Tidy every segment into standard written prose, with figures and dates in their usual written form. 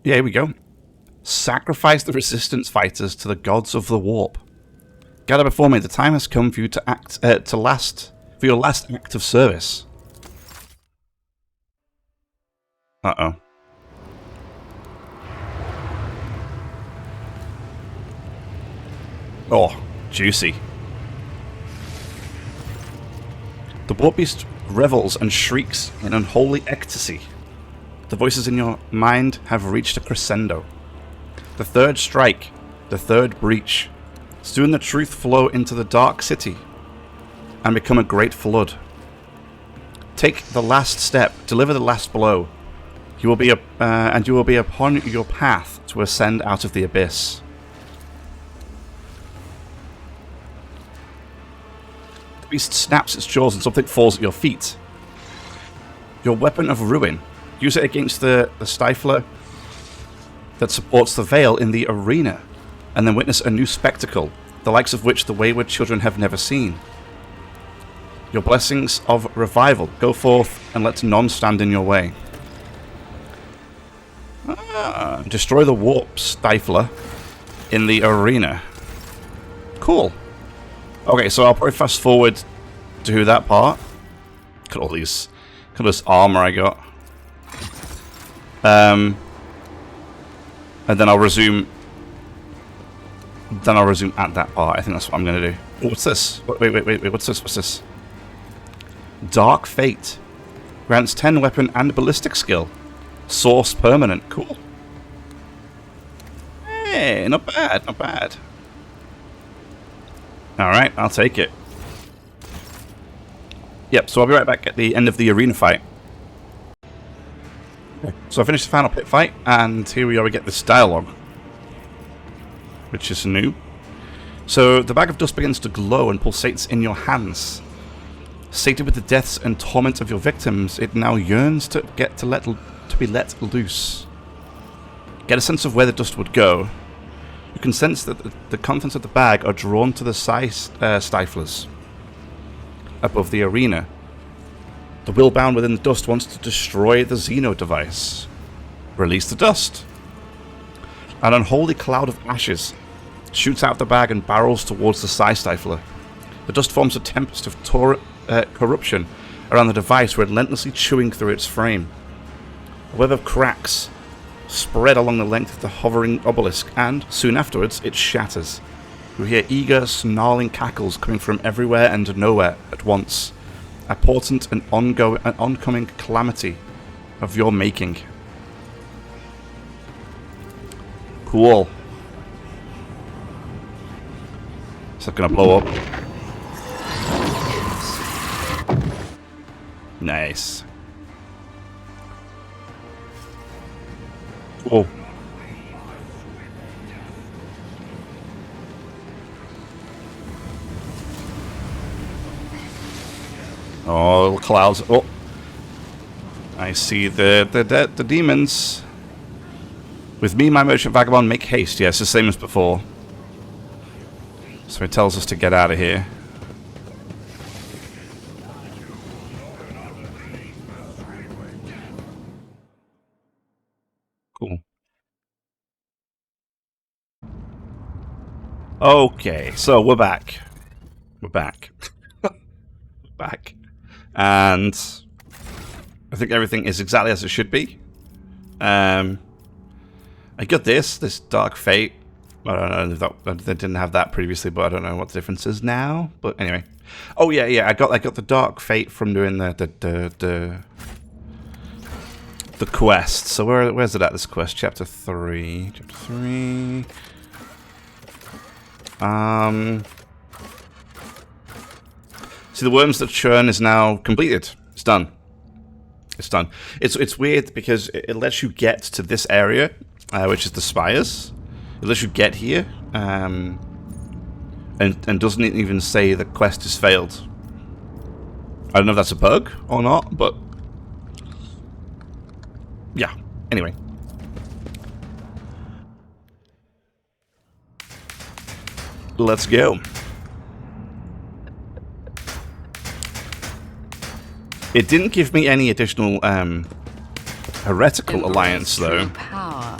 Yeah, here we go. Sacrifice the resistance fighters to the gods of the warp. Gather before me. The time has come for you to act, for your last act of service. Uh-oh. Oh, juicy. The warp beast revels and shrieks in unholy ecstasy. The voices in your mind have reached a crescendo. The third strike, the third breach. Soon the truth flow into the dark city and become a great flood. Take the last step, deliver the last blow. You will be upon your path to ascend out of the abyss. The beast snaps its jaws and something falls at your feet. Your weapon of ruin. Use it against the stifler that supports the veil in the arena, and then witness a new spectacle, the likes of which the wayward children have never seen. Your blessings of revival. Go forth and let none stand in your way. Destroy the warp stifler in the arena. Cool. Okay, so I'll probably fast forward to that part. Look at all these, look at this armor I got. And then I'll resume. Then I'll resume at that part. I think that's what I'm gonna do. Oh, what's this? Wait. What's this? What's this? Dark Fate grants 10 weapon and ballistic skill. Source permanent. Cool. Hey, not bad, not bad. Alright, I'll take it. Yep, so I'll be right back at the end of the arena fight. Okay. So I finished the final pit fight, and here we are, we get this dialogue, which is new. So the bag of dust begins to glow and pulsates in your hands. Sated with the deaths and torment of your victims, it now yearns to be let loose. Get a sense of where the dust would go. You can sense that the contents of the bag are drawn to the stiflers above the arena. The will bound within the dust wants to destroy the Xeno device. Release the dust. An unholy cloud of ashes shoots out of the bag and barrels towards the stifler. The dust forms a tempest of corruption around the device, relentlessly chewing through its frame. A web of cracks spread along the length of the hovering obelisk, and soon afterwards it shatters. You hear eager, snarling cackles coming from everywhere and nowhere at once. A portent and oncoming calamity of your making. Cool. Is that gonna blow up? Nice. Oh. Oh, clouds. Oh. I see the demons. With me, my merchant vagabond, make haste. Yes, the same as before. So it tells us to get out of here. Cool. Okay, so we're back. We're back. We're back. And I think everything is exactly as it should be. I got this Dark Fate. I don't know if they didn't have that previously, but I don't know what the difference is now. But anyway, oh yeah, I got the Dark Fate from doing the quest. So where's it at? This quest, chapter 3. Chapter 3. See, the Worms That Churn is now completed. It's done. It's done. It's weird because it lets you get to this area, which is the spires. It lets you get here, and doesn't even say the quest has failed. I don't know if that's a bug or not, but yeah. Anyway. Let's go. It didn't give me any additional heretical alliance, though. Power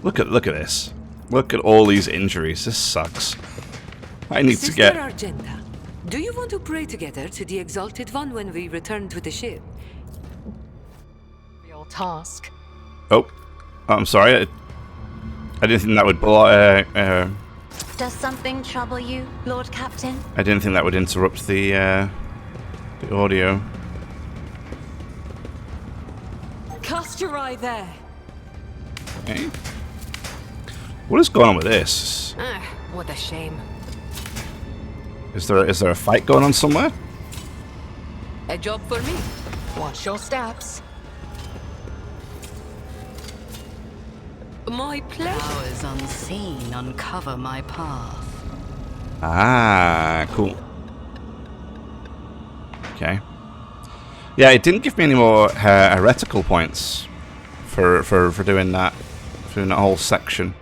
Look at this. Look at all these injuries. This sucks. I need to get... Argenta, do you want to pray together to the Exalted One when we return to the ship? Your task. Oh, I'm sorry. I didn't think that would... Does something trouble you, Lord Captain? I didn't think that would interrupt the audio. Cast your eye there. Okay. What is going on with this? What a shame. Is there a fight going on somewhere? A job for me. Watch your steps. My pleasure. Powers unseen uncover my path. Ah, cool. Okay. Yeah, it didn't give me any more heretical points for doing that, whole section.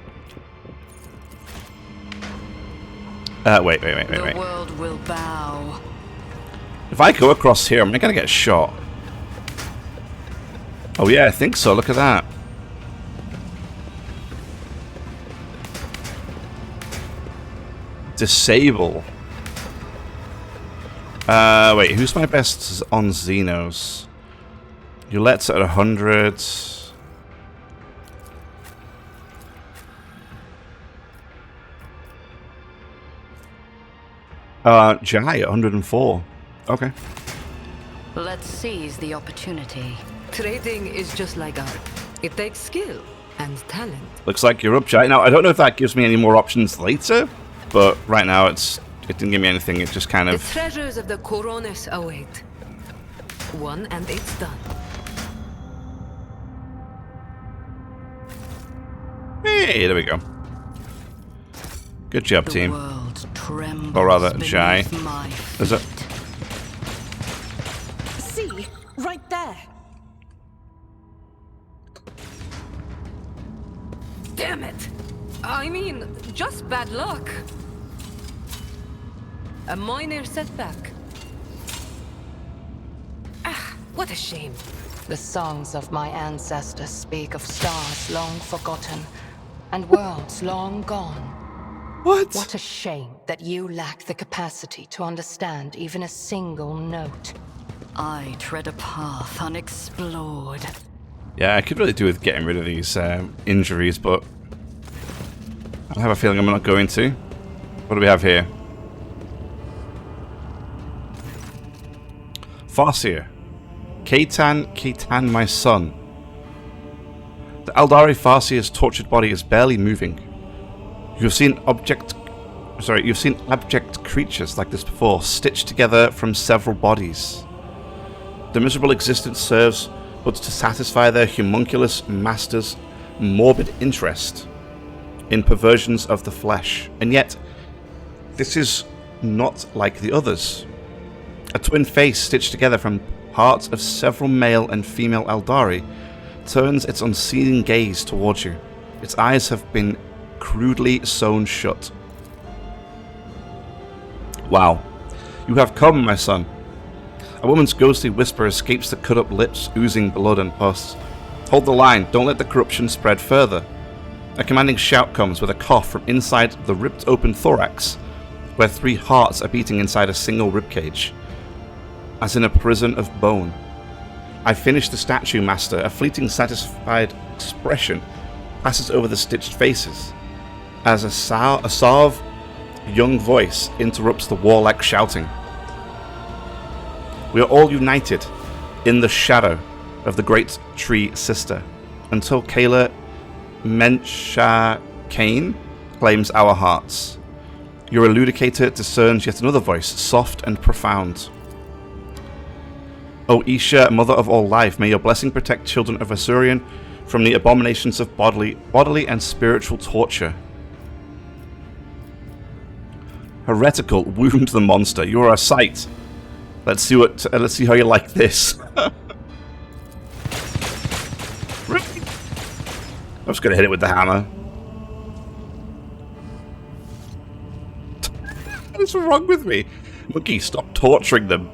Wait. The world will bow. If I go across here, am I gonna get shot? Oh yeah, I think so. Look at that. Disable. Wait, who's my best on Xenos? Youlette's at 100. Jai at 104. Okay. Let's seize the opportunity. Trading is just like art. It takes skill and talent. Looks like you're up, Jai. Now, I don't know if that gives me any more options later, but right now it didn't give me anything. It just kind of... The treasures of the Coronis await. One and it's done. Hey, there we go. Good job, The team. world trembles Or rather, Jai. beneath my Is it? See, right there. Damn it! I mean, just bad luck. A minor setback. What a shame. The songs of my ancestors speak of stars long forgotten and worlds long gone. What? What a shame that you lack the capacity to understand even a single note. I tread a path unexplored. Yeah, I could really do with getting rid of these injuries, but I have a feeling I'm not going to. What do we have here? Farseer. Kaitan, my son. The Eldari Farseer's tortured body is barely moving. You've seen abject creatures like this before, stitched together from several bodies. The miserable existence serves but to satisfy their homunculus masters' morbid interest in perversions of the flesh. And yet, this is not like the others. A twin face stitched together from parts of several male and female Eldari turns its unseeing gaze towards you. Its eyes have been crudely sewn shut. Wow. You have come, my son. A woman's ghostly whisper escapes the cut-up lips, oozing blood and pus. Hold the line, don't let the corruption spread further. A commanding shout comes with a cough from inside the ripped-open thorax, where 3 hearts are beating inside a single ribcage, as in a prison of bone. I finish the statue, master. A fleeting, satisfied expression passes over the stitched faces, as a suave, young voice interrupts the warlike shouting. We are all united in the shadow of the great tree sister, until Kayla Mensha Kane claims our hearts. Your eludicator discerns yet another voice, soft and profound. O Isha, mother of all life, may your blessing protect children of Asurian from the abominations of bodily and spiritual torture. Heretical, wound the monster. You are a sight. Let's see how you like this. I'm just gonna hit it with the hammer. What's wrong with me? Monkey, stop torturing them.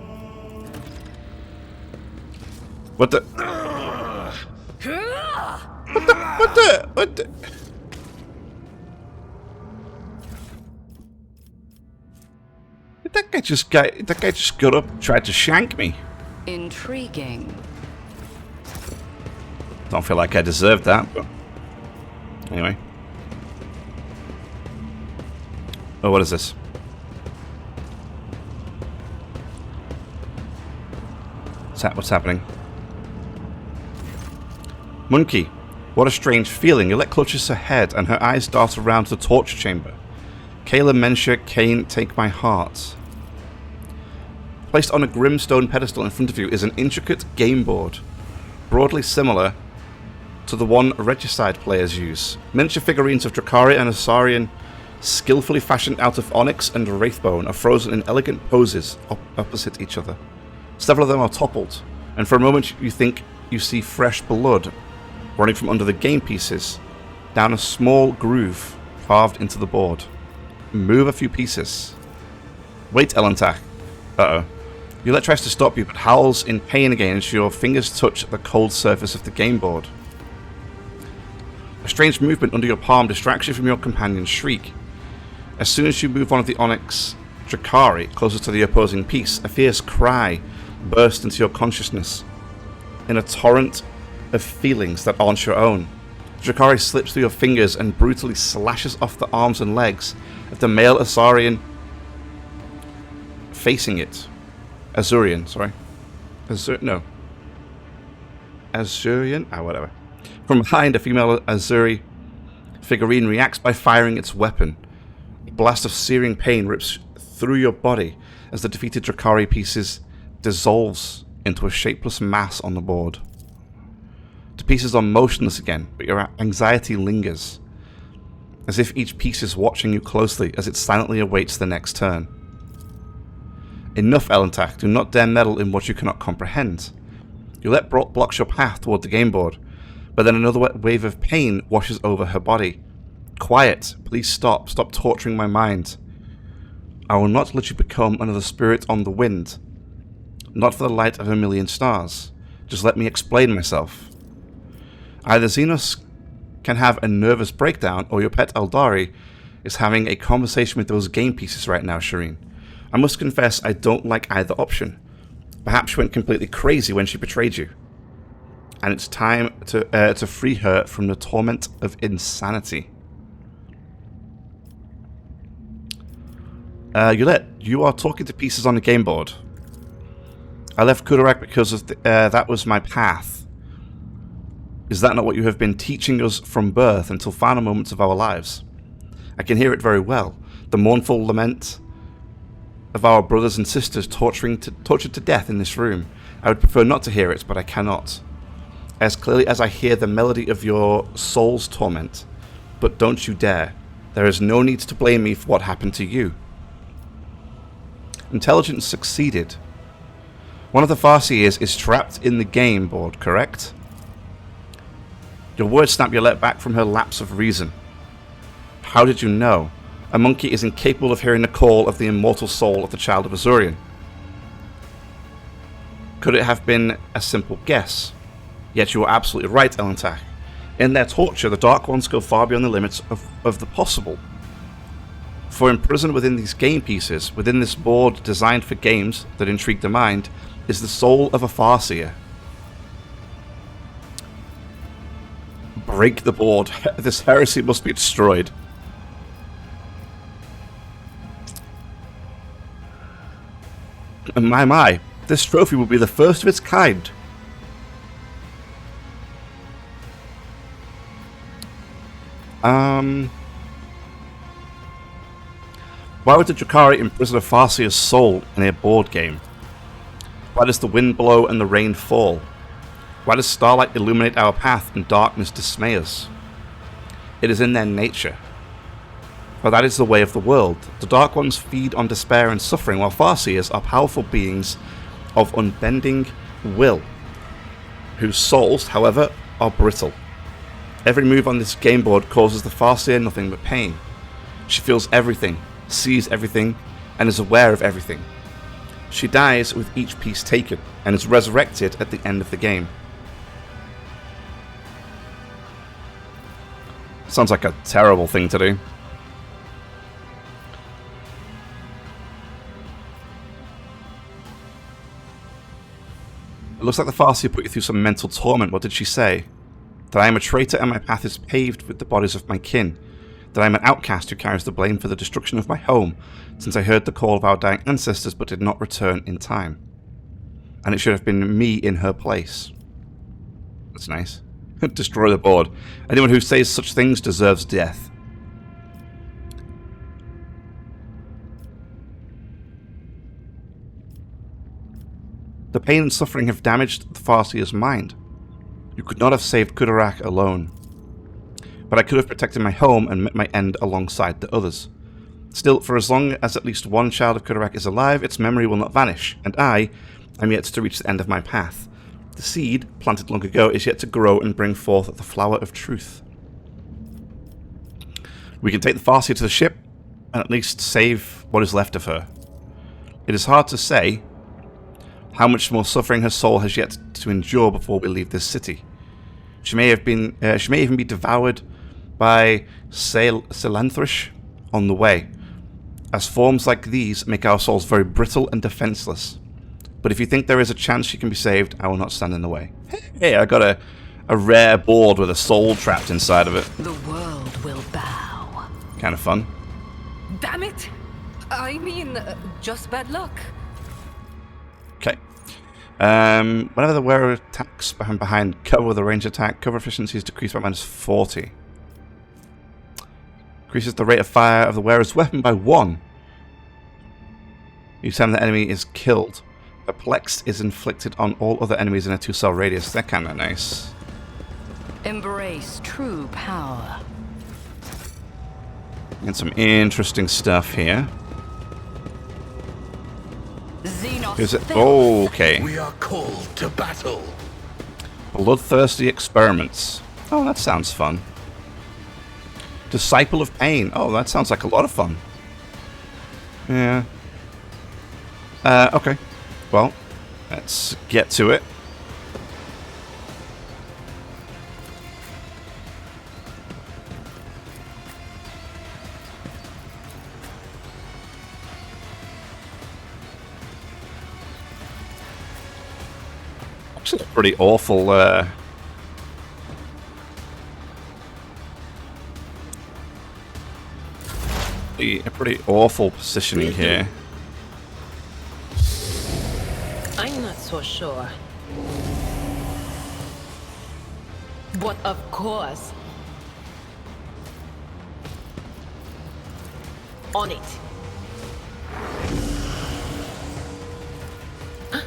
What the? What the? That guy just got up and tried to shank me. Intriguing. Don't feel like I deserved that, but anyway. Oh, what is this? What's happening? Monkey, what a strange feeling. Yolette clutches her head and her eyes dart around the torture chamber. Kayla Mensher, Kane, take my heart. Placed on a grim stone pedestal in front of you is an intricate game board, broadly similar to the one Regicide players use. Miniature figurines of Drakari and Asarian, skillfully fashioned out of onyx and wraithbone, are frozen in elegant poses opposite each other. Several of them are toppled, and for a moment you think you see fresh blood running from under the game pieces down a small groove carved into the board. Move a few pieces. Wait, Elantach. Uh-oh. Yolette tries to stop you, but howls in pain again as your fingers touch the cold surface of the game board. A strange movement under your palm distracts you from your companion's shriek. As soon as you move one of the onyx Drakari closer to the opposing piece, a fierce cry bursts into your consciousness. In a torrent of feelings that aren't your own, Drakari slips through your fingers and brutally slashes off the arms and legs of the male Asarian facing it. Azurian, sorry. Azurian? Whatever. From behind, a female Azuri figurine reacts by firing its weapon. A blast of searing pain rips through your body as the defeated Drakari pieces dissolves into a shapeless mass on the board. The pieces are motionless again, but your anxiety lingers, as if each piece is watching you closely as it silently awaits the next turn. Enough, Elantach, do not dare meddle in what you cannot comprehend. Yolette blocks your path toward the game board, but then another wave of pain washes over her body. Quiet, please stop torturing my mind. I will not let you become another spirit on the wind. Not for the light of a million stars. Just let me explain myself. Either Xenos can have a nervous breakdown, or your pet Eldari is having a conversation with those game pieces right now, Shireen. I must confess I don't like either option. Perhaps she went completely crazy when she betrayed you. And it's time to free her from the torment of insanity. Yolette, you are talking to pieces on the game board. I left Kudarak because of that was my path. Is that not what you have been teaching us from birth until final moments of our lives? I can hear it very well. The mournful lament of our brothers and sisters tortured to death in this room. I would prefer not to hear it, but I cannot. As clearly as I hear the melody of your soul's torment. But don't you dare. There is no need to blame me for what happened to you. Intelligence succeeded. One of the Farseers is trapped in the game board, correct? Your words snap Yolette back from her lapse of reason. How did you know? A monkey is incapable of hearing the call of the immortal soul of the child of Azurian. Could it have been a simple guess? Yet you are absolutely right, Elantach. In their torture, the Dark Ones go far beyond the limits of the possible. For imprisoned within these game pieces, within this board designed for games that intrigue the mind, is the soul of a Farseer. Break the board. This heresy must be destroyed. My, this trophy will be the first of its kind. Why would the Drakari imprison a Farseer's soul in a board game? Why does the wind blow and the rain fall? Why does starlight illuminate our path and darkness dismay us? It is in their nature. For that is the way of the world. The Dark Ones feed on despair and suffering, while Farseers are powerful beings of unbending will, whose souls, however, are brittle. Every move on this game board causes the Farseer nothing but pain. She feels everything, sees everything, and is aware of everything. She dies with each piece taken, and is resurrected at the end of the game. Sounds like a terrible thing to do. looks like the Farseer put you through some mental torment. What did she say? That I am a traitor and my path is paved with the bodies of my kin. That I am an outcast who carries the blame for the destruction of my home, since I heard the call of our dying ancestors but did not return in time. And it should have been me in her place. That's nice. Destroy the board. Anyone who says such things deserves death. The pain and suffering have damaged the Farseer's mind. You could not have saved Kudarak alone. But I could have protected my home and met my end alongside the others. Still, for as long as at least one child of Kudarak is alive, its memory will not vanish, and I am yet to reach the end of my path. The seed, planted long ago, is yet to grow and bring forth the flower of truth. We can take the Farseer to the ship, and at least save what is left of her. It is hard to say how much more suffering her soul has yet to endure before we leave this city. She may even be devoured by Celanthrish on the way, as forms like these make our souls very brittle and defenseless. But if you think there is a chance she can be saved, I will not stand in the way. Hey, I got a rare board with a soul trapped inside of it. The world will bow. Kind of fun. Damn it! I mean, just bad luck. Okay. Whenever the wearer attacks behind cover with a range attack, cover efficiency is decreased by -40. Increases the rate of fire of the wearer's weapon by 1. Each time the enemy is killed, Perplexed is inflicted on all other enemies in a 2-cell radius. They're kind of nice. Embrace true power. And some interesting stuff here. Is it? Oh, okay. We are called to battle. Bloodthirsty experiments. Oh, that sounds fun. Disciple of Pain. Oh, that sounds like a lot of fun. Yeah. Okay. Well, let's get to it. Actually, a pretty awful. A pretty awful positioning here. I'm not so sure. But of course. On it. Huh?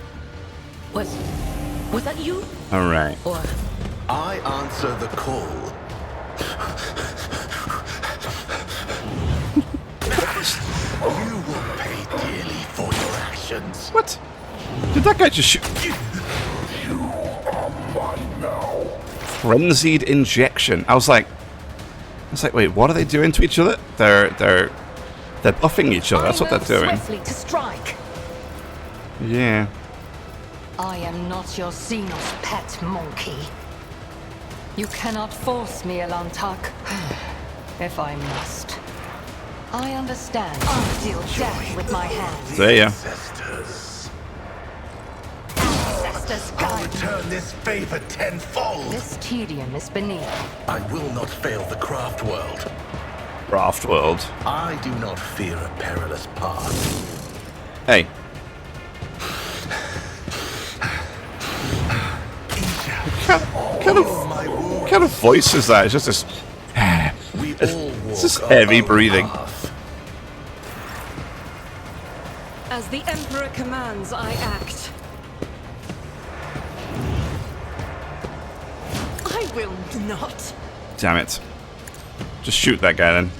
Was that you? All right. Or I answer the call. You will pay dearly for your actions. What? Did that guy just shoot? You are mine now. Frenzied injection. I was like, wait, what are they doing to each other? They're buffing each other. That's what they're doing. Swiftly to strike. Yeah. I am not your Xenos pet monkey. You cannot force me, Elantak. If I must. I understand. I'll deal death with my hands. There ya. Ancestors. Ancestors I'll guide me. return this favor tenfold. This tedium is beneath. I will not fail the craft world. Raft world. I do not fear a perilous path. Hey. What kind of voice is that? It's just this. We all walk It's just our heavy own breathing. path. as the Emperor commands, I act. I will not. Damn it. Just shoot that guy then.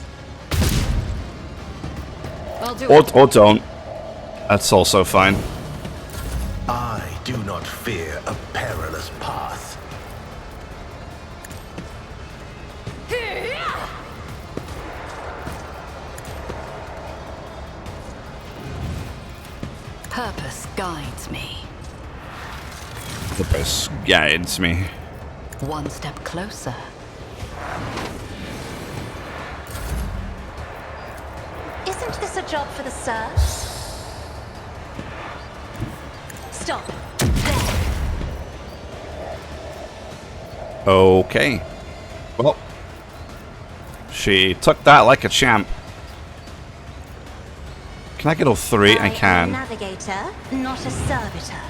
I'll do it. Or don't. That's also fine. I do not fear a perilous path. Purpose guides me. The best guides me. One step closer. Isn't this a job for the Sir? Stop. There. Okay. Well, she took that like a champ. Can I get all three? I am a can. navigator, not a servitor.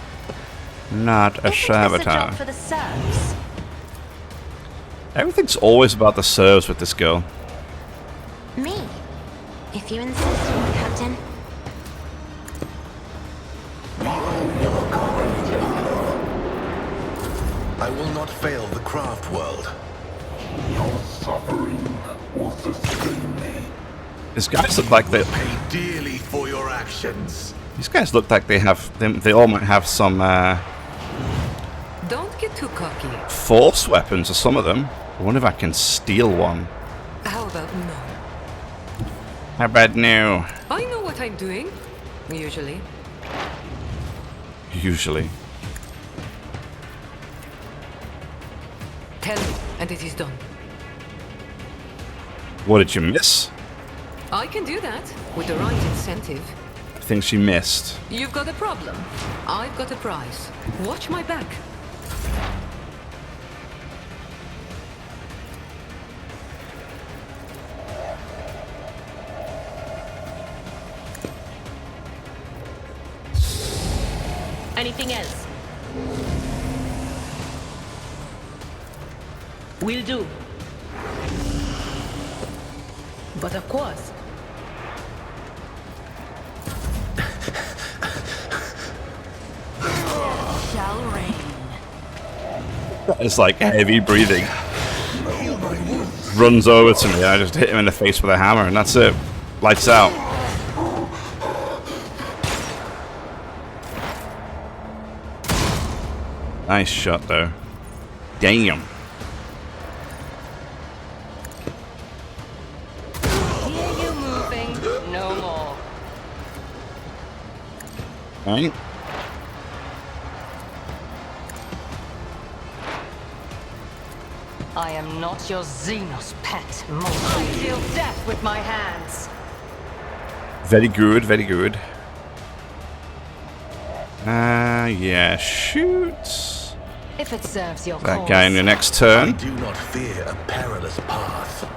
Not a If it was a job servitor. for the serfs, Everything's always about the serves with this girl. me. If you insist, Captain. I will not fail the craft world. Your suffering will sustain me. These guys look like they. Pay dearly for your actions. These guys look like they have. They all might have some Don't get too cocky. force weapons, or some of them. I wonder if I can steal one. How about no? How about no? I know what I'm doing. Usually. Usually. Tell me, and it is done. What did you miss? I can do that with the right incentive. I think she missed. You've got a problem. I've got a prize. Watch my back. Anything else? Will do. But of course. Shall reign. It's like heavy breathing. Runs over to me. I just hit him in the face with a hammer, and that's it. Lights out. Nice shot, though. Damn. Hear you moving, no more. Right. I am not your Xenos pet, Monkey. I deal death with my hands. Very good, very good. Yeah, shoot. If it serves your That cause. guy in your next I turn. do not fear a perilous path.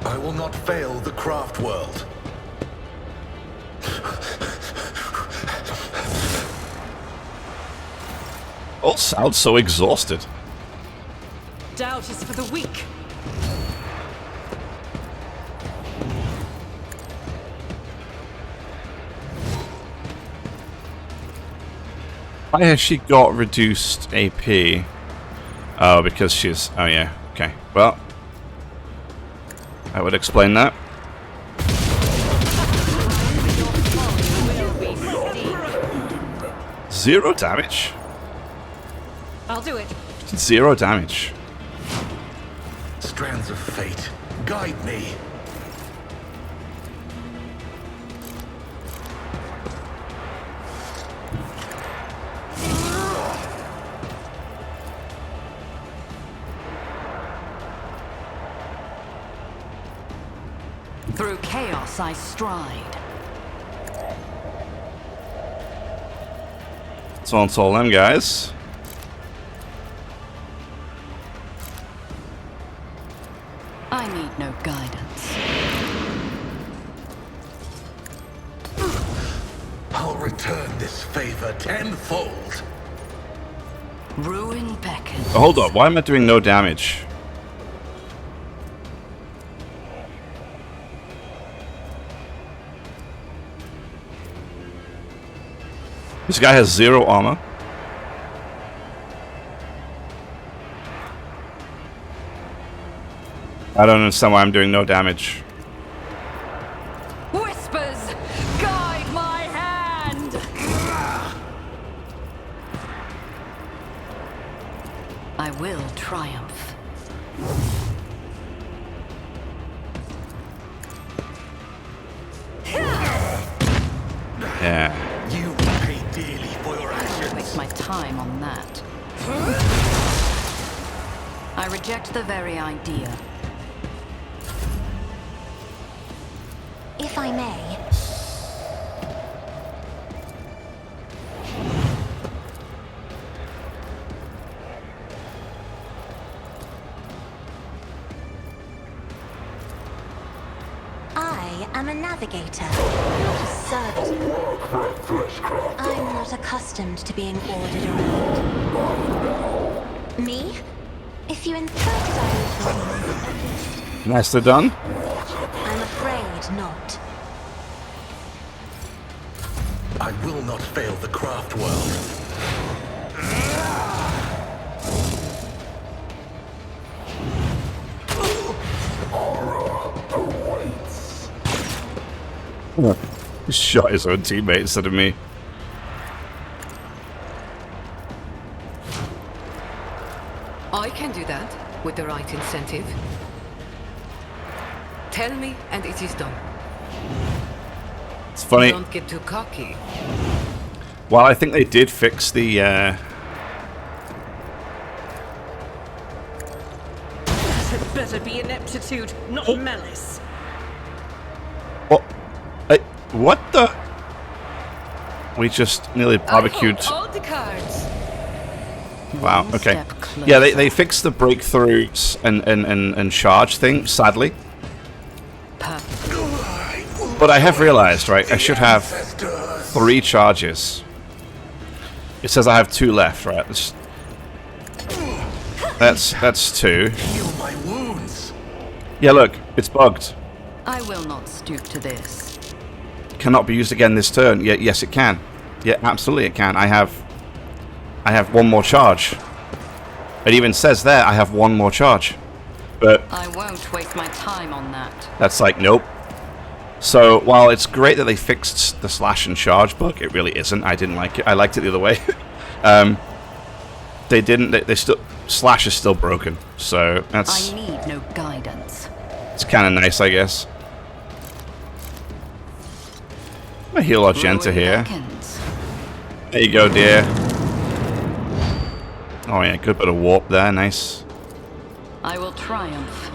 I will not fail the craft world. All sounds so exhausted. Doubt is for the weak. Why has she got reduced AP? Oh, because she's... Oh, yeah. Okay. Well, that would explain that. Zero damage? I'll do it. Zero damage. Strands of fate, guide me. Through chaos I stride. So on all them guys. I need no guidance. I'll return this favor tenfold. Ruin beckons. Oh, hold up. Why am I doing no damage? This guy has zero armor. I don't understand why I'm doing no damage. Whispers, guide my hand. I will triumph. Yeah. You will pay dearly for your actions. Waste my time on that. I reject the very idea. If I may. am a navigator, not a servant. I'm not accustomed to being ordered around. Me? If you insist I am. Nicely done. I'm afraid not. I will not fail the craft world. He shot his own teammate instead of me. I can do that with the right incentive. Tell me, and it is done. It's funny. Don't get too cocky. Well, I think they did fix the. It better be ineptitude, not malice. What the? We just nearly barbecued. All the cards. Wow. Okay. Yeah, they fixed the breakthroughs and charge thing. Sadly. But I have realized, right? I should have 3 charges. It says I have 2 left, right? That's 2. Heal my wounds. Yeah, look, it's bugged. I will not stoop to this. Cannot be used again this turn. Yeah, yes, it can. Yeah, absolutely, it can. I have 1 more charge. It even says there I have 1 more charge. But I won't waste my time on that. that's like nope. So while it's great that they fixed the slash and charge bug, it really isn't. I didn't like it. I liked it the other way. They didn't. They still slash is still broken. So that's. I need no guidance. It's kind of nice, I guess. I'm gonna heal Argenta here. Beckons. There you go, dear. Oh yeah, good bit of warp there. Nice. I will triumph.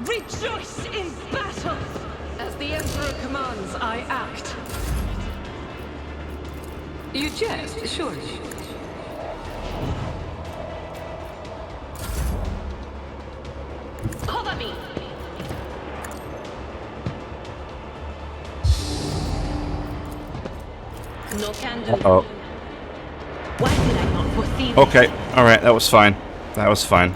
Rejoice in battle! As the Emperor commands, I act. You jest, surely. Cover me! No can do. Oh. Why did I not foresee this? Okay. All right. That was fine. That was fine.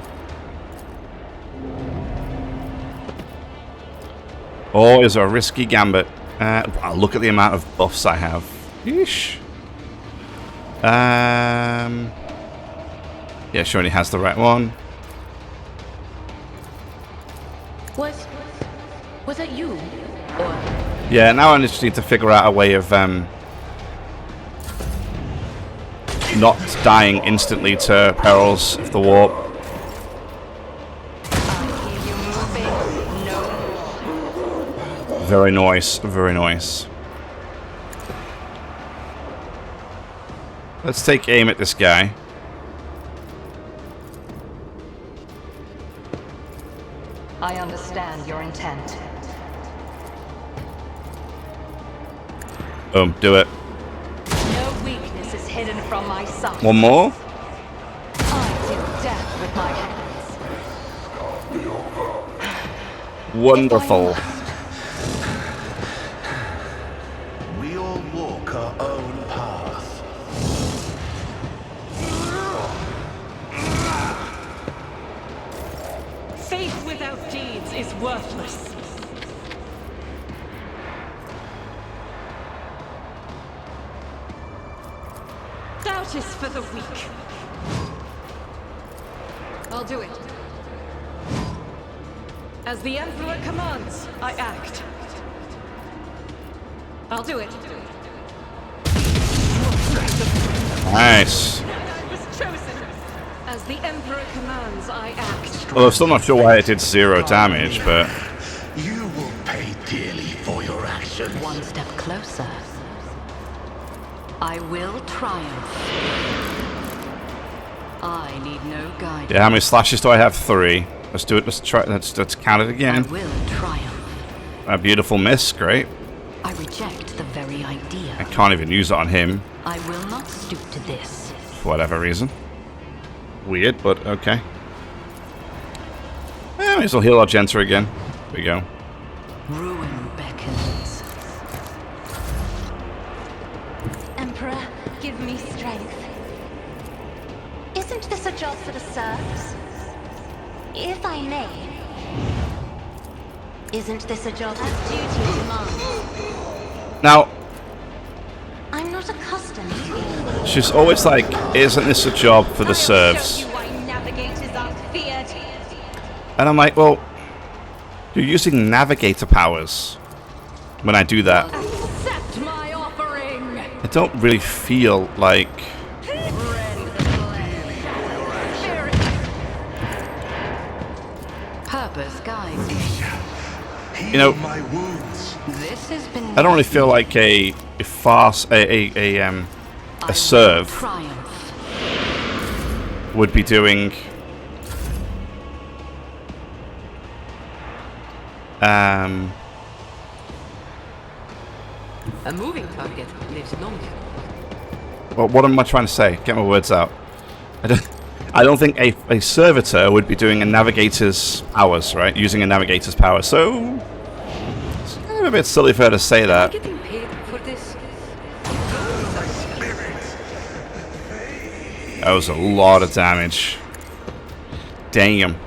Oh, is a risky gambit. Wow, look at the amount of buffs I have. Yeesh. Yeah, sure, he has the right one. Was it you? Or Yeah, now I just need to figure out a way of not dying instantly to perils of the warp. Very nice, very nice. Let's take aim at this guy. I understand your intent. Boom, do it. No weakness is hidden from my sight. One more. I deal death with my hands. Wonderful. We all walk our own path. Faith without deeds is worthless. Doubt is for the weak. I'll do it. As the Emperor commands, I act. I'll do it. Nice. I was chosen. As the Emperor commands, I act. Well, I'm still not sure why it did 0 damage, but You will pay dearly for your actions. One step closer. I will triumph. I need no guidance. yeah. How many slashes do I have? 3. Let's do it. Let's try. Let's count it I again. will triumph. A beautiful miss. Great. I reject the very idea. I can't even use it on him. I will not stoop to this. for whatever reason. Weird, but okay. May as well heal our Genta again. There we go. Ruin beckons. Emperor, give me strength. Isn't this a job for the serfs? If I may. Isn't this a job as duty demands? Now, I'm not accustomed to being... she's always like, isn't this a job for the serfs? Show you why navigators are feared. And I'm like, well, you're using navigator powers when I do that. Accept my offering. I don't really feel like... Purpose guides. You know, my wounds. This has been. I don't really feel like a farce, a serve Triumph. would be doing A moving target lives longer. well, what am I trying to say? Get my words out. I don't think a servitor would be doing a navigator's powers, right? Using a navigator's power. So it's kind of a bit silly for her to say that. Getting paid for this? That was a lot of damage. Damn.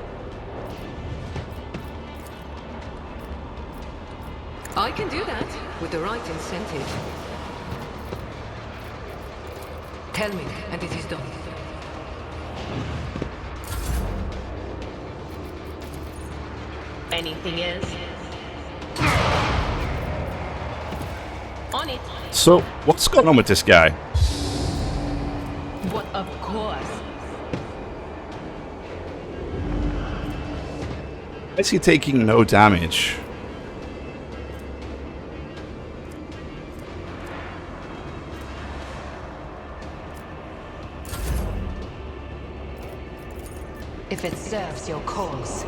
I can do that with the right incentive. Tell me, and it is done. Anything else? On it. So, what's going on with this guy? What of course. Why is he taking no damage? If it serves your cause.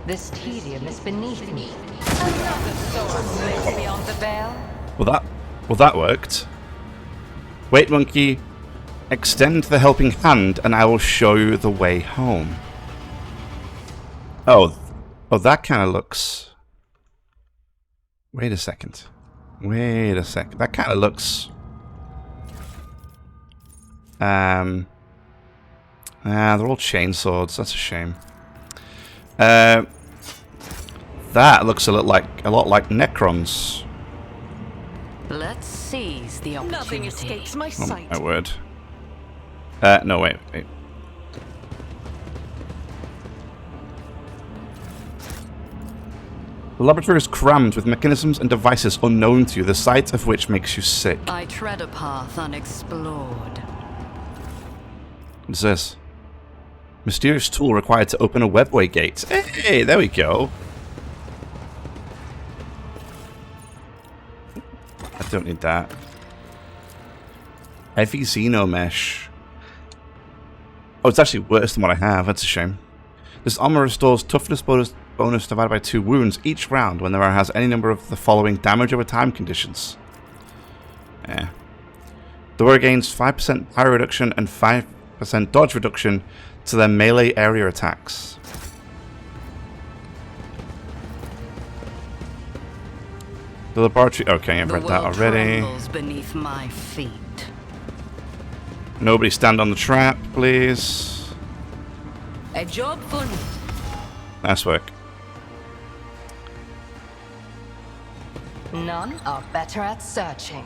This tedium is beneath me. Another sword lives beyond the veil. Well, that worked. Wait, monkey. Extend the helping hand, and I will show you the way home. Oh, that kind of looks. Wait a second. That kind of looks. They're all chainswords. That's a shame. That looks a lot like Necrons. Let's seize the opportunity. Nothing escapes my Oh, sight. my word. No, wait. The laboratory is crammed with mechanisms and devices unknown to you, the sight of which makes you sick. I tread a path unexplored. What's this? Mysterious tool required to open a webway gate. Hey, there we go. I don't need that. Heavy Xenomesh. Oh, it's actually worse than what I have. That's a shame. This armor restores toughness bonus divided by 2 wounds each round when the wearer has any number of the following damage over time conditions. Yeah. The wearer gains 5% power reduction and 5% dodge reduction to their melee area attacks. The laboratory. Okay, I've read that already. Trembles beneath my feet. Nobody stand on the trap, please. A job for me. Nice work. None are better at searching.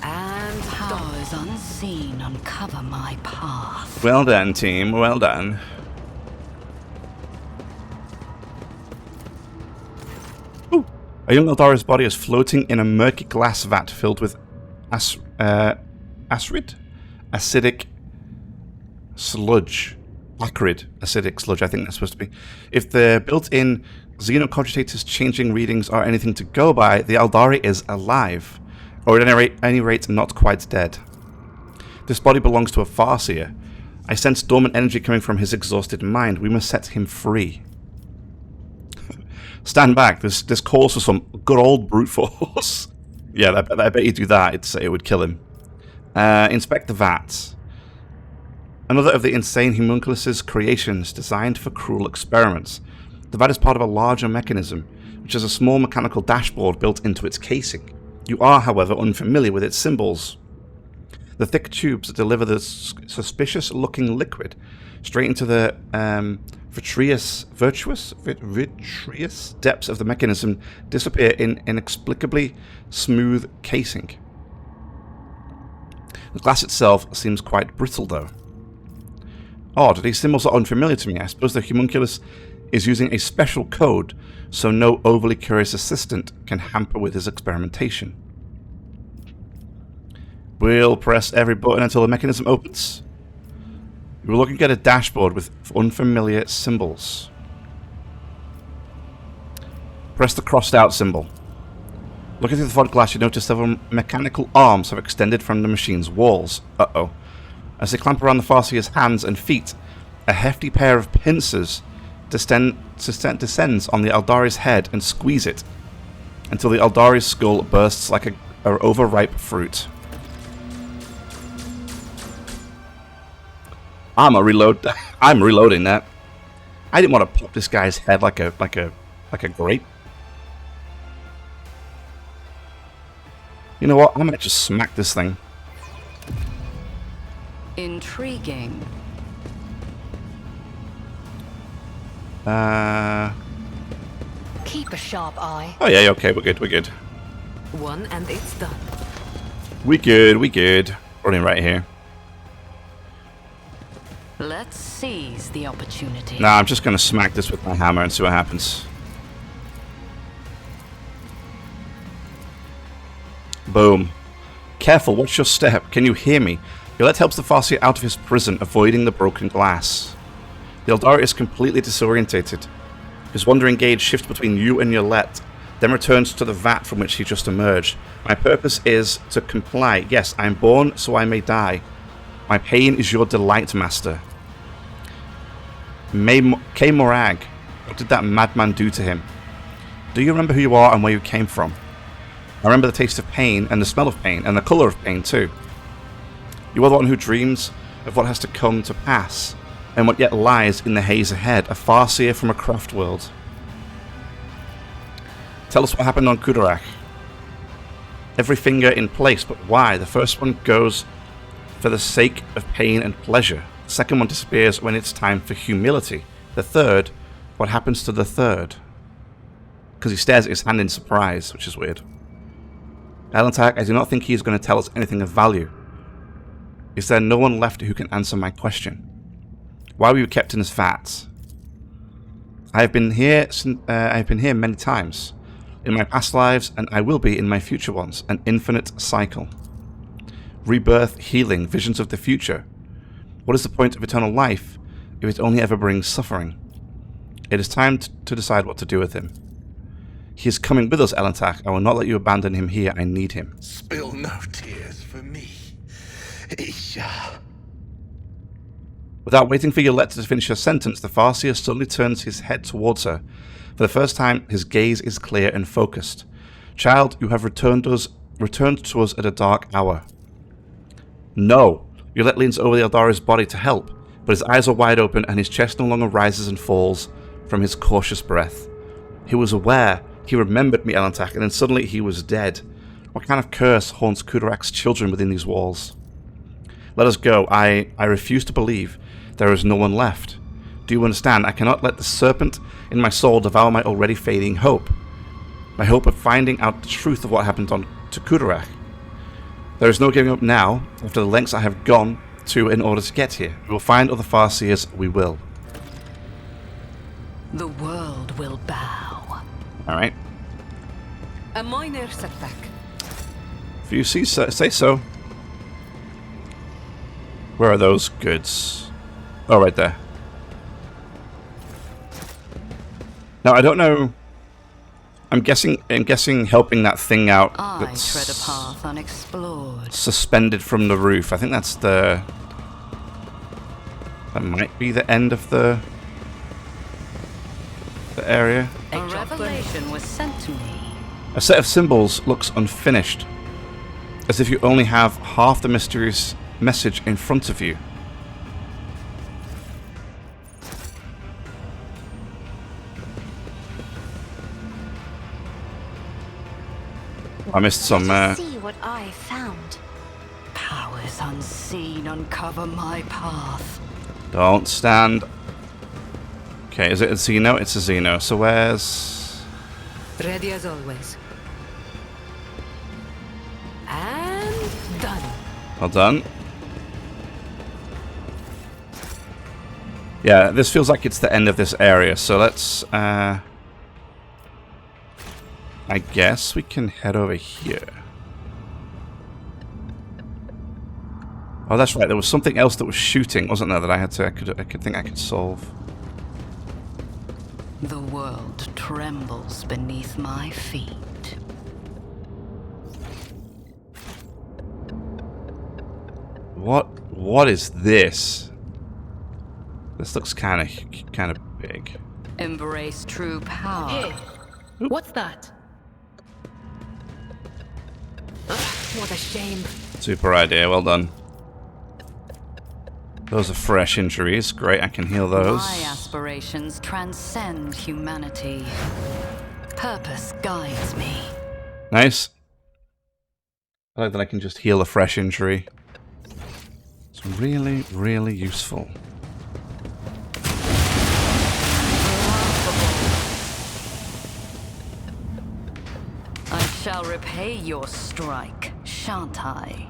And Powers unseen uncover my path. Well done, team. Well done. Ooh. A young Eldara's body is floating in a murky glass vat filled with acrid? Acidic sludge. Acrid acidic sludge, I think that's supposed to be. If the built-in Xenocogitators changing readings are anything to go by, the Eldari is alive. Or at any rate not quite dead. This body belongs to a Farseer. I sense dormant energy coming from his exhausted mind. We must set him free. Stand back. This calls for some good old brute force. Yeah, I bet you do that. It would kill him. Inspect the vat. Another of the insane homunculus's creations designed for cruel experiments. The vat is part of a larger mechanism, which has a small mechanical dashboard built into its casing. You are, however, unfamiliar with its symbols. The thick tubes that deliver the suspicious-looking liquid straight into the vitreous depths of the mechanism disappear in inexplicably smooth casing. The glass itself seems quite brittle, though. Odd, these symbols are unfamiliar to me. I suppose the homunculus is using a special code so no overly curious assistant can hamper with his experimentation. We'll press every button until the mechanism opens. We're looking at a dashboard with unfamiliar symbols. Press the crossed out symbol. Looking through the fog glass, you notice several mechanical arms have extended from the machine's walls. Uh-oh. As they clamp around the Farseer's hands and feet, a hefty pair of pincers descends on the Eldari's head and squeeze it until the Eldari's skull bursts like an overripe fruit. I'm reloading that. I didn't want to pop this guy's head like a grape. You know what? I'm gonna just smack this thing. Intriguing. Keep a sharp eye. Oh yeah, okay, we're good. One and it's done. We good. Running right here. Let's seize the opportunity. Nah, I'm just gonna smack this with my hammer and see what happens. Boom. Careful, watch your step. Can you hear me? Your let helps the Farseer out of his prison, avoiding the broken glass. The Eldari is completely disorientated. His wandering gaze shifts between you and your let, then returns to the vat from which he just emerged. My purpose is to comply. Yes, I am born so I may die. My pain is your delight, master. K. Morag, what did that madman do to him? Do you remember who you are and where you came from? I remember the taste of pain, and the smell of pain, and the colour of pain too. You are the one who dreams of what has to come to pass, and what yet lies in the haze ahead, a Farseer from a craft world. Tell us what happened on Kudarak. Every finger in place, but why? The first one goes for the sake of pain and pleasure. The second one disappears when it's time for humility. The third, what happens to the third? Because he stares at his hand in surprise, which is weird. Owlcat, I do not think he is going to tell us anything of value. Is there no one left who can answer my question? Why were you kept in this vat? I have been here many times. In my past lives, and I will be in my future ones. An infinite cycle. Rebirth, healing, visions of the future. What is the point of eternal life if it only ever brings suffering? It is time to decide what to do with him. He is coming with us, Owlcat. I will not let you abandon him here. I need him. Spill no tears for me, Isha. Without waiting for Yoletta to finish her sentence, the Farseer suddenly turns his head towards her. For the first time, his gaze is clear and focused. Child, you have returned to us at a dark hour. No. Yolette leans over the Eldari's body to help, but his eyes are wide open and his chest no longer rises and falls from his cautious breath. He was aware. He remembered me, Owlcat, and then suddenly he was dead. What kind of curse haunts Kudarak's children within these walls? Let us go. I refuse to believe there is no one left. Do you understand? I cannot let the serpent in my soul devour my already fading hope. My hope of finding out the truth of what happened to Kudarak. There is no giving up now, after the lengths I have gone to in order to get here. We will find other Farseers, we will. The world will bow. Alright. A minor setback. If you say so. Where are those goods? Oh, right there. Now, I don't know. I'm guessing helping that thing out that's tread a path unexplored. Suspended from the roof. I think that's the That might be the end of the area. A revelation was sent to me. A set of symbols looks unfinished, as if you only have half the mysterious message in front of you. I missed some. See what I found. Powers unseen uncover my path. Don't stand. Okay, is it a Xeno? It's a Xeno. So where's... Ready as always. And done. Well done. Yeah, this feels like it's the end of this area, so let's... I guess we can head over here. Oh, that's right. There was something else that was shooting, wasn't there? That I could solve. The world trembles beneath my feet. What is this? This looks kind of big. Embrace true power. Hey, what's that? What a shame. Super idea. Well done. Those are fresh injuries. Great, I can heal those. My aspirations transcend humanity. Purpose guides me. Nice. I like that I can just heal a fresh injury. It's really, really useful. I shall repay your strike, shan't I?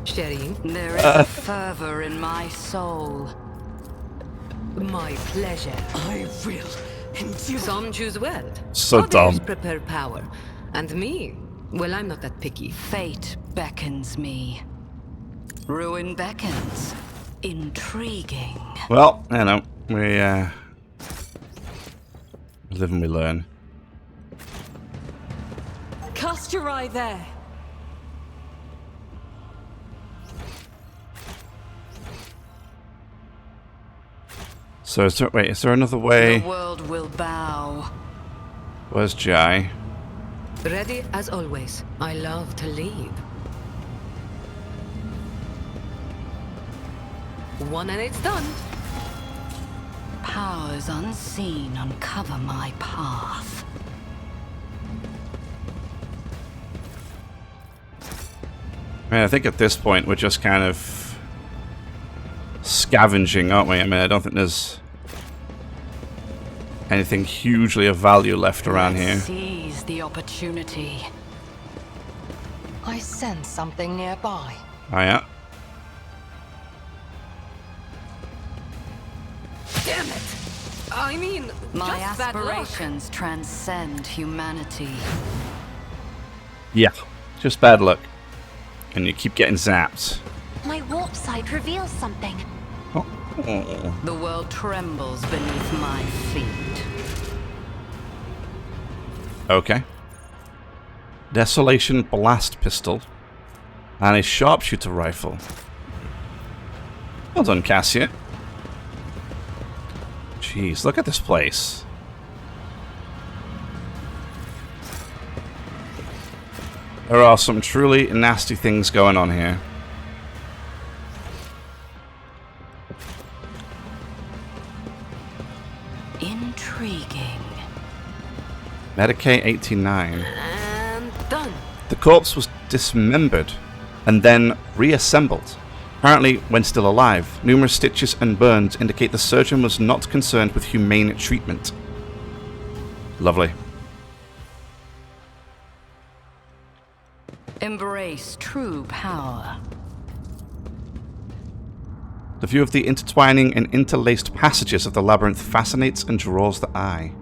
Sharing. There is a fervor in my soul. My pleasure. I will endure. Some choose well. So Others dumb. prepare power. And me, well, I'm not that picky. Fate beckons me. Ruin beckons. Intriguing. Well, you know, we live and we learn. Cast your eye there. So is there another way? The world will bow. Where's Jai? Ready as always. I love to lead. One and it's done. Powers unseen uncover my path. I mean, I think at this point we're just kind of scavenging, aren't we? I mean, I don't think there's anything hugely of value left around here. Seize the opportunity. I sense something nearby. Oh yeah. Damn it! I mean, My just bad luck. aspirations transcend humanity. Yeah, just bad luck. And you keep getting zapped. My warp site reveals something. Oh. The world trembles beneath my feet. Okay. Desolation blast pistol. And a sharpshooter rifle. Well done, Cassia. Jeez, look at this place. There are some truly nasty things going on here. Intriguing. Medicaid 89. And done. The corpse was dismembered and then reassembled. Apparently, when still alive, numerous stitches and burns indicate the surgeon was not concerned with humane treatment. Lovely. Embrace true power. The view of the intertwining and interlaced passages of the labyrinth fascinates and draws the eye.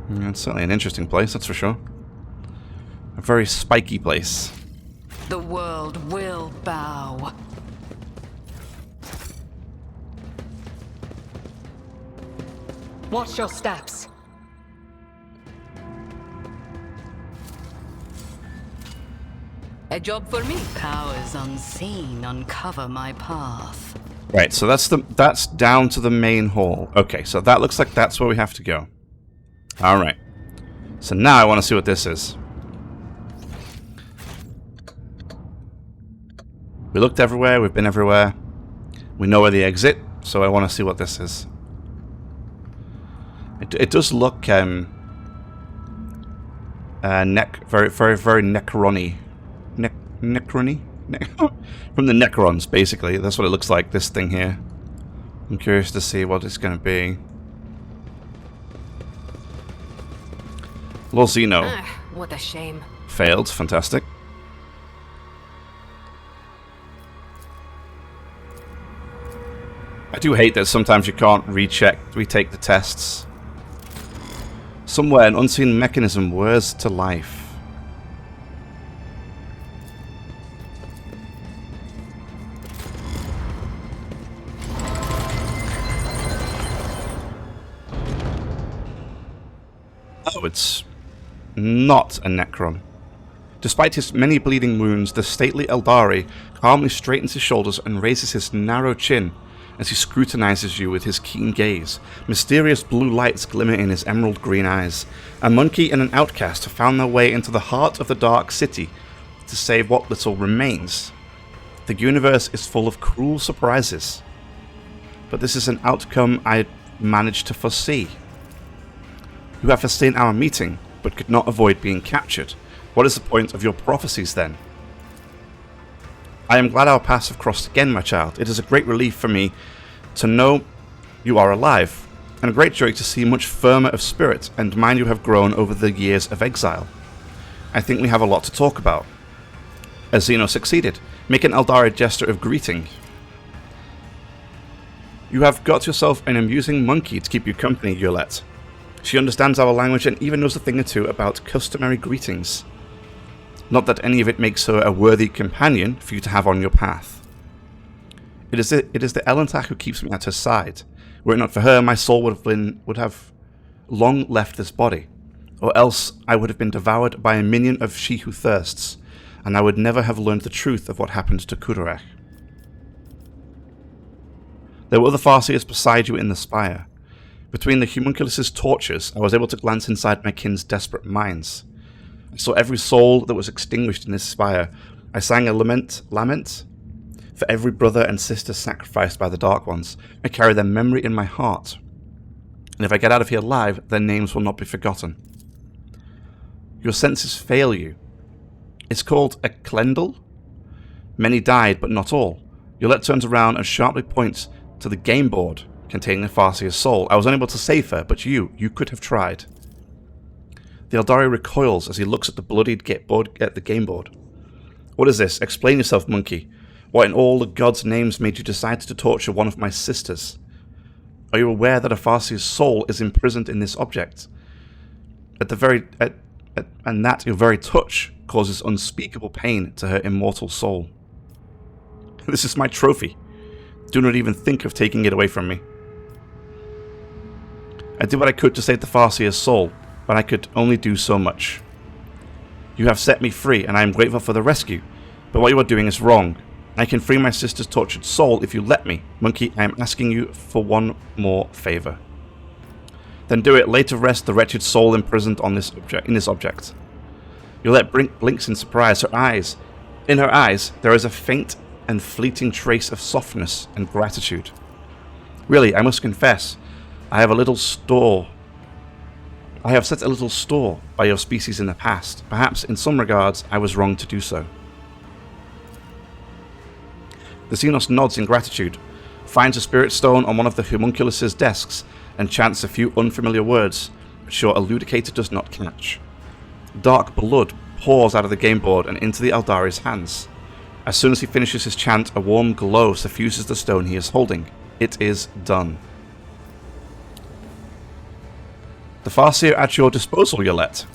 It's certainly an interesting place, that's for sure. A very spiky place. The world will bow. Watch your steps. A job for me. Powers unseen uncover my path. Right, so that's down to the main hall. Okay, so that looks like that's where we have to go. Alright. So now I want to see what this is. We looked everywhere, we've been everywhere. We know where the exit, so I want to see what this is. It does look very Necrony. Necrony? From the Necrons, basically. That's what it looks like, this thing here. I'm curious to see what it's going to be. Lord Zeno. What a shame. Failed. Fantastic. I do hate that sometimes you can't retake the tests. Somewhere an unseen mechanism whirs to life. Oh, it's not a Necron. Despite his many bleeding wounds, the stately Eldari calmly straightens his shoulders and raises his narrow chin as he scrutinizes you with his keen gaze. Mysterious blue lights glimmer in his emerald green eyes. A monkey and an outcast have found their way into the heart of the Dark City to save what little remains. The universe is full of cruel surprises, but this is an outcome I managed to foresee. You have foreseen our meeting, but could not avoid being captured. What is the point of your prophecies, then? I am glad our paths have crossed again, my child. It is a great relief for me to know you are alive, and a great joy to see much firmer of spirit and mind you have grown over the years of exile. I think we have a lot to talk about. As Zeno succeeded, make an Eldari gesture of greeting. You have got yourself an amusing monkey to keep you company, Yolette. She understands our language and even knows a thing or two about customary greetings. Not that any of it makes her a worthy companion for you to have on your path. It is the Elentak who keeps me at her side. Were it not for her, my soul would have long left this body, or else I would have been devoured by a minion of She Who Thirsts, and I would never have learned the truth of what happened to Kudurek. There were other Farseers beside you in the spire. Between the homunculus's tortures, I was able to glance inside my kin's desperate minds. I saw every soul that was extinguished in this spire. I sang a lament for every brother and sister sacrificed by the Dark Ones. I carry their memory in my heart. And if I get out of here alive, their names will not be forgotten. Your senses fail you. It's called acclaimed. Many died, but not all. Yolette turns around and sharply points to the game board containing the Farseer's soul. I was unable to save her, but you could have tried. The Eldari recoils as he looks at the bloodied game board. What is this? Explain yourself, monkey. What in all the gods' names made you decide to torture one of my sisters? Are you aware that a Farseer's soul is imprisoned in this object? And that your very touch causes unspeakable pain to her immortal soul. This is my trophy. Do not even think of taking it away from me. I did what I could to save the Farseer's soul, but I could only do so much. You have set me free, and I am grateful for the rescue, but what you are doing is wrong. I can free my sister's tortured soul if you let me. Monkey, I am asking you for one more favor. Then do it. Lay to rest the wretched soul imprisoned in this object. Yolette blinks in surprise. In her eyes, there is a faint and fleeting trace of softness and gratitude. Really, I must confess, I have set a little store by your species in the past. Perhaps, in some regards, I was wrong to do so. The Xenos nods in gratitude, finds a spirit stone on one of the homunculus's desks, and chants a few unfamiliar words, which your eludicator does not catch. Dark blood pours out of the game board and into the Eldari's hands. As soon as he finishes his chant, a warm glow suffuses the stone he is holding. It is done. The Farseer at your disposal, Yolette.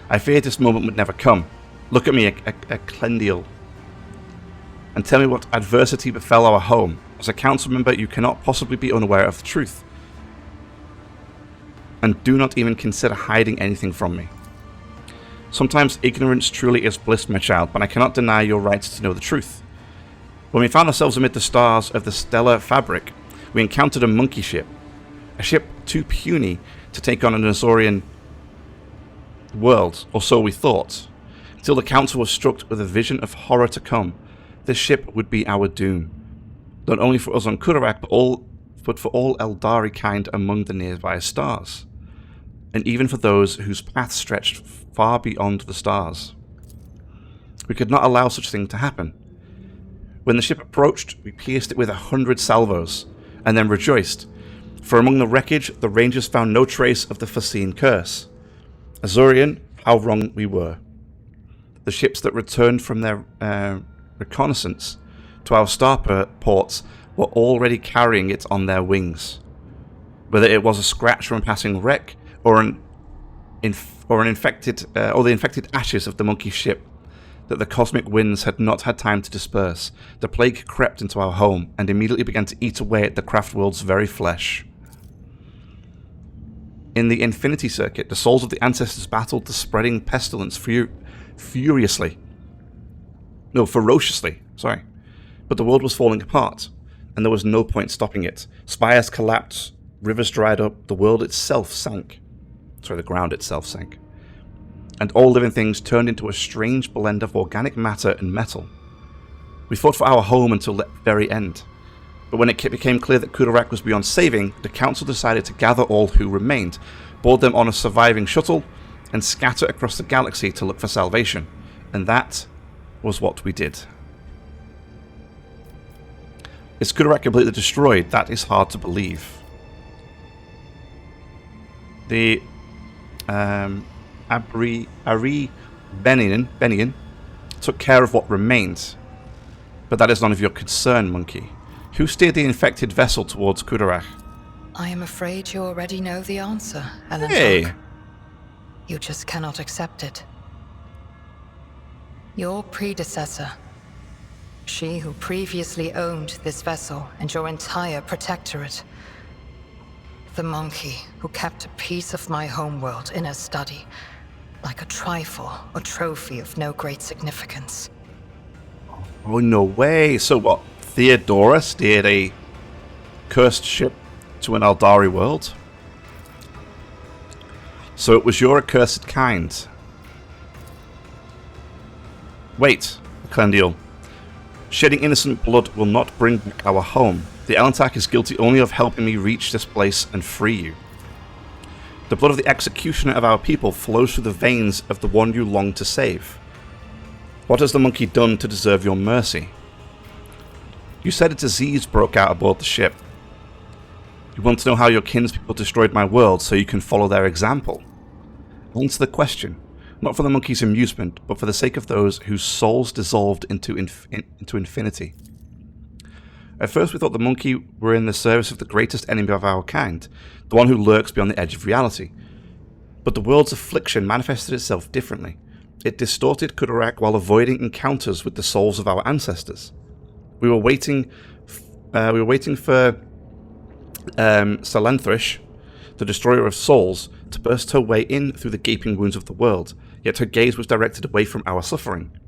I feared this moment would never come. Look at me, acclaimed, and tell me what adversity befell our home. As a council member, you cannot possibly be unaware of the truth. And do not even consider hiding anything from me. Sometimes ignorance truly is bliss, my child, but I cannot deny your right to know the truth. When we found ourselves amid the stars of the stellar fabric, we encountered a monkey ship. A ship too puny to take on an Azorian world, or so we thought. Until the Council was struck with a vision of horror to come, this ship would be our doom. Not only for us on Kudarak, but for all Eldari kind among the nearby stars. And even for those whose paths stretched far beyond the stars. We could not allow such a thing to happen. When the ship approached, we pierced it with 100 salvos, and then rejoiced, for among the wreckage the Rangers found no trace of the foreseen curse. Azorian, how wrong we were. The ships that returned from their reconnaissance to our starports were already carrying it on their wings. Whether it was a scratch from a passing wreck, or the infected ashes of the monkey ship that the cosmic winds had not had time to disperse, the plague crept into our home and immediately began to eat away at the craft world's very flesh. In the Infinity Circuit, the souls of the ancestors battled the spreading pestilence ferociously. But the world was falling apart, and there was no point stopping it. Spires collapsed, rivers dried up, the ground itself sank. And all living things turned into a strange blend of organic matter and metal. We fought for our home until the very end. But when it became clear that Kudarak was beyond saving, the Council decided to gather all who remained, board them on a surviving shuttle, and scatter across the galaxy to look for salvation. And that was what we did. Is Kudarak completely destroyed? That is hard to believe. The Ari Benian took care of what remained, but that is none of your concern, monkey. Who steered the infected vessel towards Kudarak? I am afraid you already know the answer, Ellen. Hey! You just cannot accept it. Your predecessor, she who previously owned this vessel and your entire protectorate, the monkey who kept a piece of my homeworld in her study, like a trifle or trophy of no great significance. Oh, no way. So what? Theodora steered a cursed ship to an Eldari world? So it was your accursed kind. Wait, Clendiel. Shedding innocent blood will not bring back our home. The Owlcat is guilty only of helping me reach this place and free you. The blood of the executioner of our people flows through the veins of the one you long to save. What has the monkey done to deserve your mercy? You said a disease broke out aboard the ship. You want to know how your kinspeople destroyed my world so you can follow their example? Answer the question, not for the monkey's amusement, but for the sake of those whose souls dissolved into infinity. At first we thought the monkey were in the service of the greatest enemy of our kind, the one who lurks beyond the edge of reality. But the world's affliction manifested itself differently. It distorted Kudarak while avoiding encounters with the souls of our ancestors. We were waiting for Salanthrish, the destroyer of souls, to burst her way in through the gaping wounds of the world, yet her gaze was directed away from our suffering.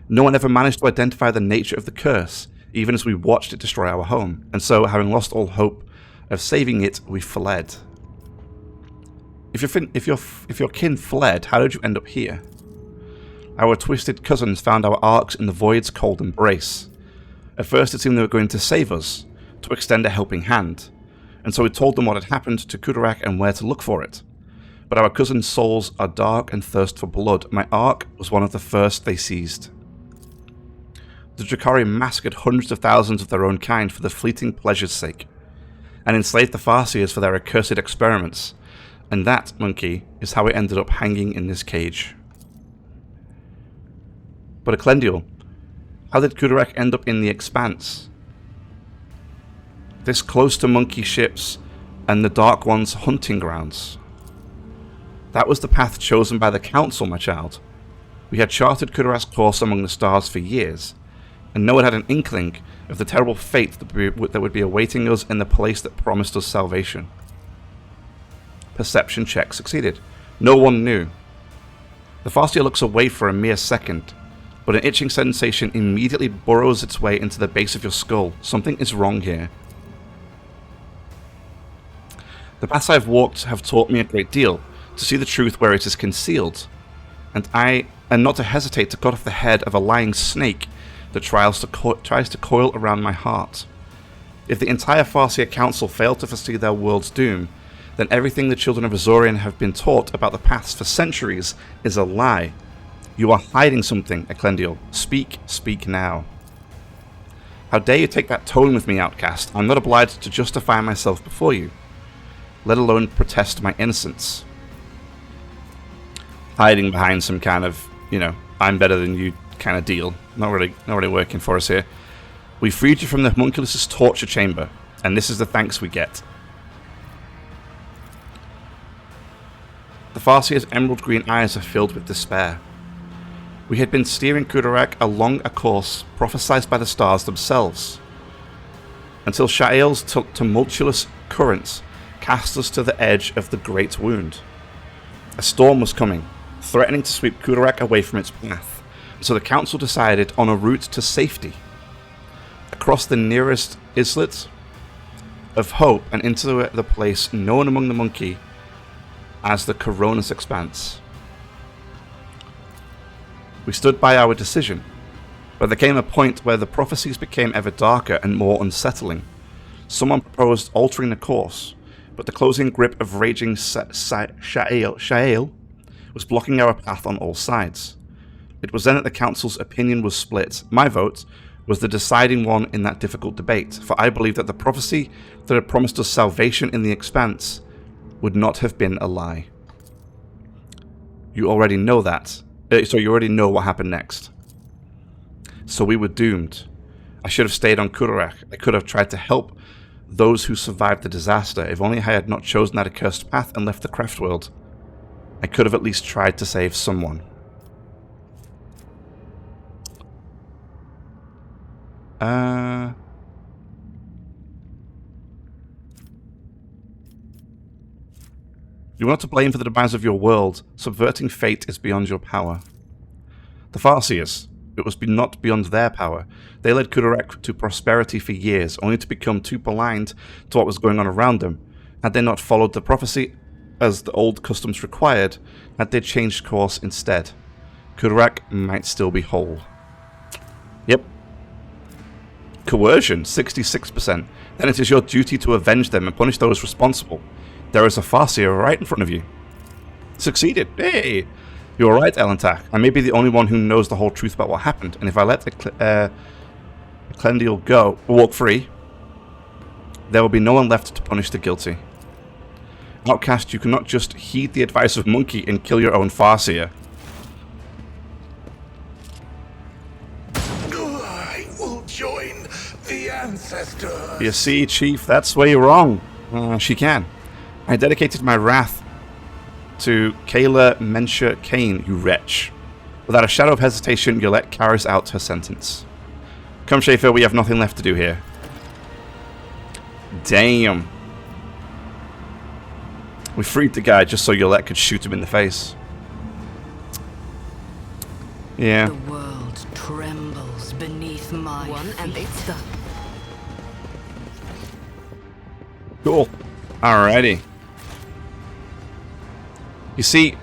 No one ever managed to identify the nature of the curse, even as we watched it destroy our home, and so, having lost all hope of saving it, we fled. If your kin fled, how did you end up here? Our twisted cousins found our arcs in the void's cold embrace. At first it seemed they were going to save us, to extend a helping hand, and so we told them what had happened to Kudarak and where to look for it. But our cousins' souls are dark and thirst for blood. My arc was one of the first they seized. The Drakari massacred hundreds of thousands of their own kind for the fleeting pleasure's sake, and enslaved the Farseers for their accursed experiments, and that, monkey, is how I ended up hanging in this cage. But Eclendial, how did Kudarak end up in the Expanse? This close to monkey ships and the Dark One's hunting grounds. That was the path chosen by the Council, my child. We had charted Kudarak's course among the stars for years, and no one had an inkling of the terrible fate that would be awaiting us in the place that promised us salvation. Perception check succeeded. No one knew. The Farseer looks away for a mere second, but an itching sensation immediately burrows its way into the base of your skull. Something is wrong here. The paths I've walked have taught me a great deal, to see the truth where it is concealed, and not to hesitate to cut off the head of a lying snake that tries to coil around my heart. If the entire Farseer Council failed to foresee their world's doom, then everything the children of Azorian have been taught about the paths for centuries is a lie. You are hiding something, Acclaimed. Speak now. How dare you take that tone with me, outcast? I'm not obliged to justify myself before you, let alone protest my innocence. Hiding behind some kind of, I'm better than you kind of deal. Not really working for us here. We freed you from the homunculus' torture chamber, and this is the thanks we get. The Farseer's emerald green eyes are filled with despair. We had been steering Kudarak along a course prophesied by the stars themselves, until Sha'ael's tumultuous currents cast us to the edge of the Great Wound. A storm was coming, threatening to sweep Kudarak away from its path, so the council decided on a route to safety, across the nearest islet of hope and into the place known among the monkey as the Coronis Expanse. We stood by our decision, but there came a point where the prophecies became ever darker and more unsettling. Someone proposed altering the course, but the closing grip of raging Sha'ael was blocking our path on all sides. It was then that the council's opinion was split. My vote was the deciding one in that difficult debate, for I believed that the prophecy that had promised us salvation in the Expanse would not have been a lie. You already know that. You already know what happened next. So we were doomed. I should have stayed on Kudarak. I could have tried to help those who survived the disaster. If only I had not chosen that accursed path and left the Craft World, I could have at least tried to save someone. You are not to blame for the demise of your world. Subverting fate is beyond your power. The Farseers, it was not beyond their power. They led Kudarak to prosperity for years, only to become too blind to what was going on around them. Had they not followed the prophecy as the old customs required, had they changed course instead, Kudarak might still be whole. Yep. Coercion, 66%. Then it is your duty to avenge them and punish those responsible. There is a Farseer right in front of you. Succeeded. Hey! You are right, Owlcat. I may be the only one who knows the whole truth about what happened, and if I let Acclaimed go, walk free, there will be no one left to punish the guilty. Outcast, you cannot just heed the advice of Monkey and kill your own Farseer. I will join the ancestors. You see, Chief, that's where you're wrong. She can. I dedicated my wrath to Kayla Mensha Kane, you wretch. Without a shadow of hesitation, Yolette carries out her sentence. Come, Schaefer, we have nothing left to do here. Damn. We freed the guy just so Yolette could shoot him in the face. Yeah. The world trembles beneath my feet. Cool. Alrighty. You see,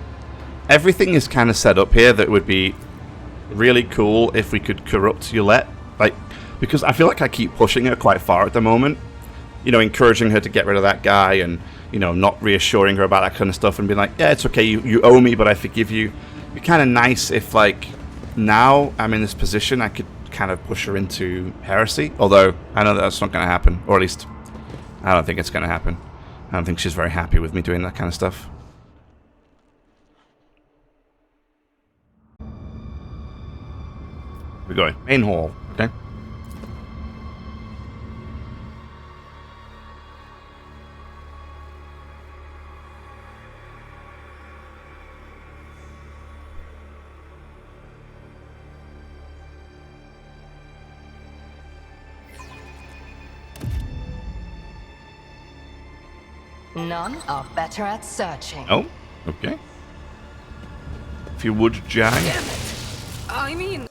everything is kind of set up here that would be really cool if we could corrupt Yolette. Because I feel like I keep pushing her quite far at the moment. Encouraging her to get rid of that guy and, not reassuring her about that kind of stuff and being like, yeah, it's okay, you owe me, but I forgive you. It'd be kind of nice if, now I'm in this position, I could kind of push her into heresy. Although, I know that's not going to happen. Or at least, I don't think it's going to happen. I don't think she's very happy with me doing that kind of stuff. We're going main hall, okay? None are better at searching. Oh, okay. If you would, Jai. Damn it! I mean...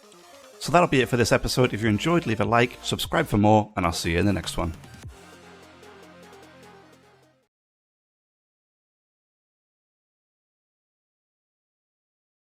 So that'll be it for this episode. If you enjoyed, leave a like, subscribe for more, and I'll see you in the next one.